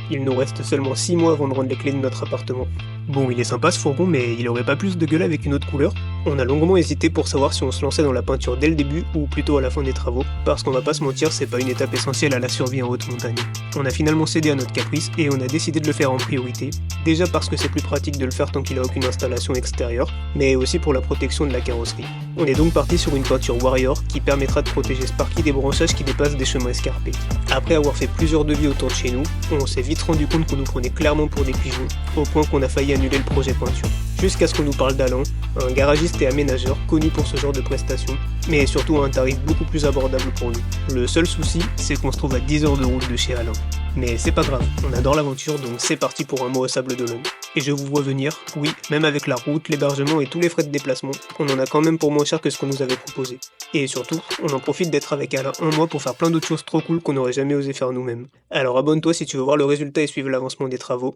Il nous reste seulement 6 mois avant de rendre les clés de notre appartement. Bon, il est sympa ce fourgon, mais il aurait pas plus de gueule avec une autre couleur? On a longuement hésité pour savoir si on se lançait dans la peinture dès le début ou plutôt à la fin des travaux, parce qu'on va pas se mentir, c'est pas une étape essentielle à la survie en haute montagne. On a finalement cédé à notre caprice et on a décidé de le faire en priorité, déjà parce que c'est plus pratique de le faire tant qu'il a aucune installation extérieure, mais aussi pour la protection de la carrosserie. On est donc parti sur une peinture Warrior qui permettra de protéger Sparky des branchages qui dépassent des chemins escarpés. Après avoir fait plusieurs devis autour de chez nous, on s'est vite rendu compte qu'on nous prenait clairement pour des pigeons, au point qu'on a failli annuler le projet peinture. Jusqu'à ce qu'on nous parle d'Alain, un garagiste et aménageur connu pour ce genre de prestations, mais surtout à un tarif beaucoup plus abordable pour nous. Le seul souci, c'est qu'on se trouve à 10 heures de route de chez Alain. Mais c'est pas grave, on adore l'aventure, donc c'est parti pour un mot au sable d'Olonne. Et je vous vois venir, oui, même avec la route, l'hébergement et tous les frais de déplacement, on en a quand même pour moins cher que ce qu'on nous avait proposé. Et surtout, on en profite d'être avec Alain un mois pour faire plein d'autres choses trop cool qu'on n'aurait jamais osé faire nous-mêmes. Alors abonne-toi si tu veux voir le résultat et suivre l'avancement des travaux,